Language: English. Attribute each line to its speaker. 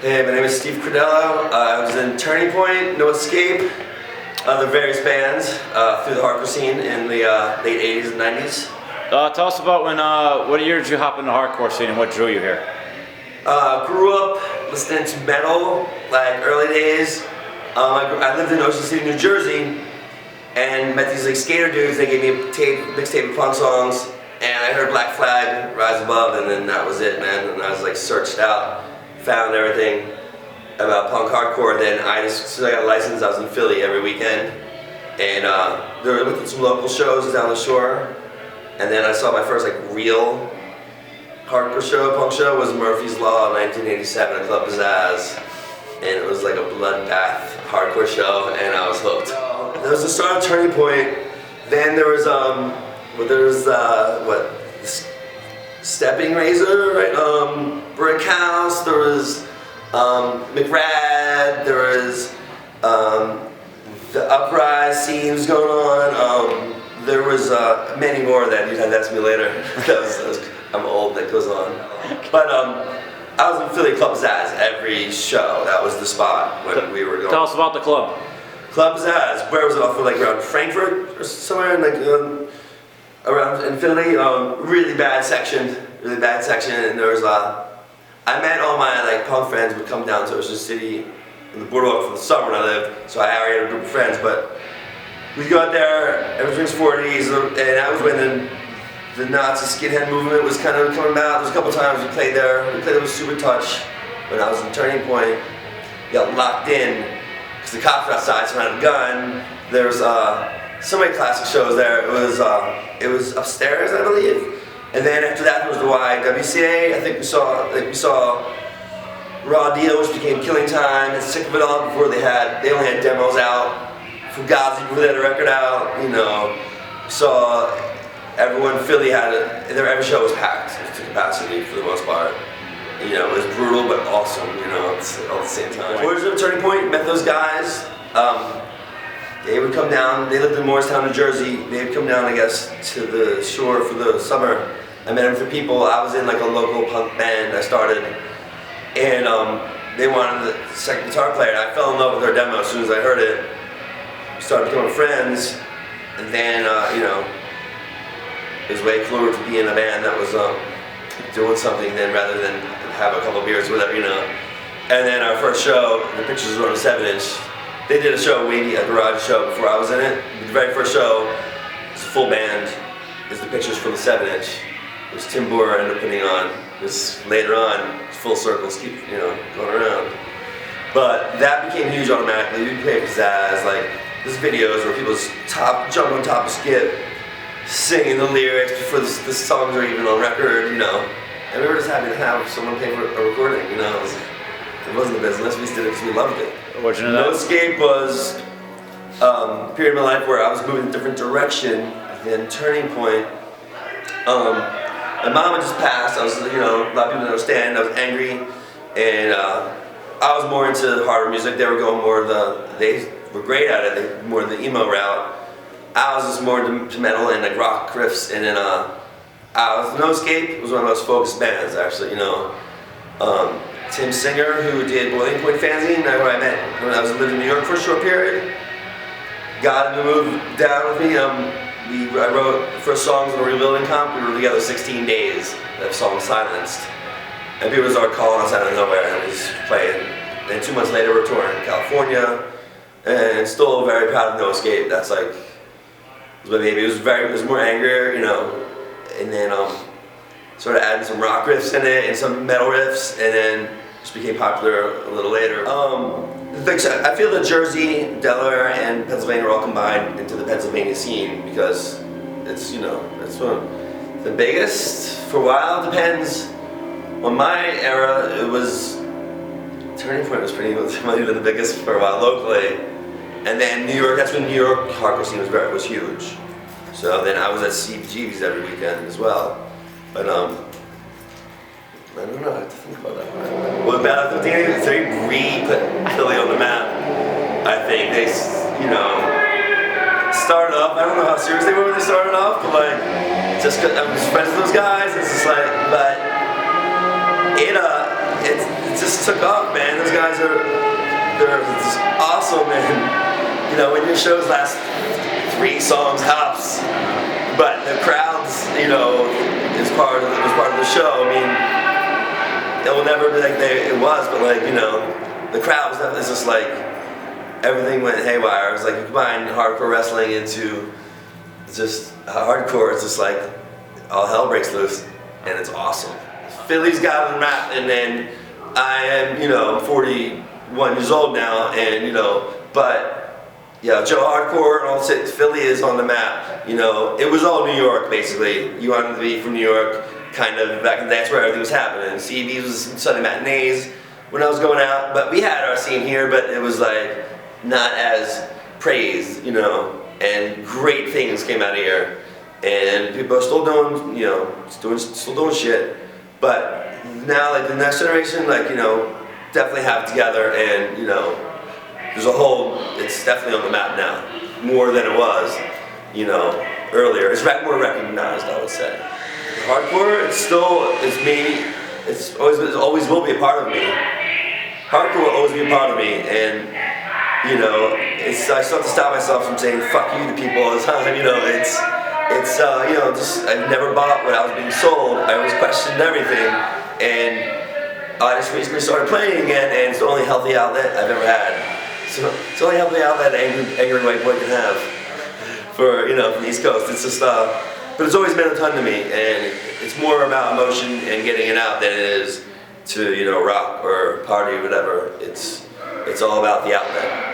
Speaker 1: Hey, my name is Steve Cordello. I was in Turning Point, No Escape, other various bands through the hardcore scene in the late 80s and 90s.
Speaker 2: Tell us about what year did you hop in the hardcore scene and what drew you here?
Speaker 1: Grew up listening to metal, like early days. I lived in Ocean City, New Jersey, and met these like skater dudes. They gave me a mixtape of punk songs, and I heard Black Flag, Rise Above, and then that was it, man. And I was like searched out, found everything about punk hardcore. Then as soon as I got a license, I was in Philly every weekend, and they were looking at some local shows down the shore. And then I saw my first like real hardcore show, punk show, was Murphy's Law in 1987 at Club Pizzazz. And it was like a bloodbath hardcore show, and I was hooked. There was the start of Turning Point. Then there was Stepping Razor, right? Brick House. There was McRad. There was the Uprise scene was going on. There was many more that you'd have to ask me later. I'm old, that goes on. But I was in Philly Club Pizzazz every show. That was the spot when we were going.
Speaker 2: Tell us about the club.
Speaker 1: Club Pizzazz. Where was it off of, like around Frankfurt or somewhere in like around in Philly? Really bad section. And there was I met all my like punk friends would come down to Ocean City in the boardwalk for the summer when I lived. So I already had a group of friends, but we'd go out there, everything's 40s, and that was when the Nazi skinhead movement was kind of coming out. There was a couple times we played there. We played there with Super Touch when I was in Turning Point. Got locked in because the cops were outside, so I had a gun. There was so many classic shows there. It was upstairs, I believe. And then after that there was the YWCA. I think we saw Raw Deal, which became Killing Time, and Sick of It All before they only had demos out. Fugazi before they had a record out, you know. Saw everyone in Philly every show was packed to capacity for the most part. You know, it was brutal but awesome, you know, all at the same time. Original Turning Point, met those guys. They would come down, they lived in Morristown, New Jersey. They would come down, I guess, to the shore for the summer. I met them for people. I was in like a local punk band I started, and they wanted the second guitar player, and I fell in love with their demo as soon as I heard it. We started becoming friends, and then, you know, it was way cooler to be in a band that was doing something then rather than have a couple of beers, whatever, you know. And then our first show, the pictures were on a 7-inch. They did a show, a garage show before I was in it. The very first show, it's a full band, is the pictures for the 7-inch. It was Tim Boer ended up putting on. This later on, full circles keep, you know, going around. But that became huge automatically. We played Pizzazz, like, there's videos where people jump on top of Skip, singing the lyrics before the songs are even on record, you know. And we were just happy to have someone pay for a recording, you know. It wasn't a business, we just did it because we loved it. No Escape was a period of my life where I was moving in a different direction than Turning Point. My mom had just passed. I was, you know, a lot of people didn't understand. I was angry, and I was more into harder music. They were going more they were great at it, more the emo route. I was just more into metal and like rock riffs, and then No Escape was one of the most focused bands, actually, you know. Tim Singer, who did Boiling Point Fanzine, who I met when I was living in New York for a short period, got him to move down with me. I wrote the first songs in the Rebuilding Comp. We were together 16 days. That song silenced. And people started calling us out of nowhere, and we just played. And 2 months later, we're touring in California, and still very proud of No Escape. That's like, it was my baby. It was more angrier, you know, and then sort of adding some rock riffs in it and some metal riffs, and then just became popular a little later. I feel that Jersey, Delaware, and Pennsylvania are all combined into the Pennsylvania scene because it's, you know, it's one of the biggest for a while. It depends. On my era, it was Turning Point might have been the biggest for a while locally, and then New York. That's when New York hardcore scene was huge. So then I was at CBGB's every weekend as well. But I don't know, I have to think about that. Well, about they re-put Philly on the map. I think they, you know, started off, I don't know how serious they were when they started off, but like, just 'cause I was friends with those guys, it's just like, but it just took off, man. Those guys they're just awesome, and you know, when your shows last 3 songs hops, but the crowds, you know, is part of the show. I mean, it will never be like it was, but like, you know, the crowd was definitely just like everything went haywire. It was like you combine hardcore wrestling into just hardcore. It's just like all hell breaks loose, and it's awesome. Philly's got on the map, and then I am, you know, 41 years old now, and you know, but yeah, Joe Hardcore and all that. Philly is on the map. You know, it was all New York basically. You wanted to be from New York, kind of back in the day. That's where everything was happening. CBs was Sunday matinees when I was going out, but we had our scene here, but it was like not as praised, you know. And great things came out of here, and people are still doing, you know, still doing shit. But now, like the next generation, like, you know, definitely have it together, and you know, there's a whole. It's definitely on the map now, more than it was, you know, earlier. It's more recognized, I would say. Hardcore, it's me. It always will be a part of me. Hardcore will always be a part of me, and you know, I still have to stop myself from saying "fuck you" to people all the time. You know, it's you know, just I've never bought what I was being sold. I always questioned everything, and I just recently started playing again, and it's the only healthy outlet I've ever had. So it's the only healthy outlet an angry white boy can have for, you know, from the East Coast. It's just but it's always meant a ton to me, and it's more about emotion and getting it out than it is to, you know, rock or party or whatever. It's all about the outlet.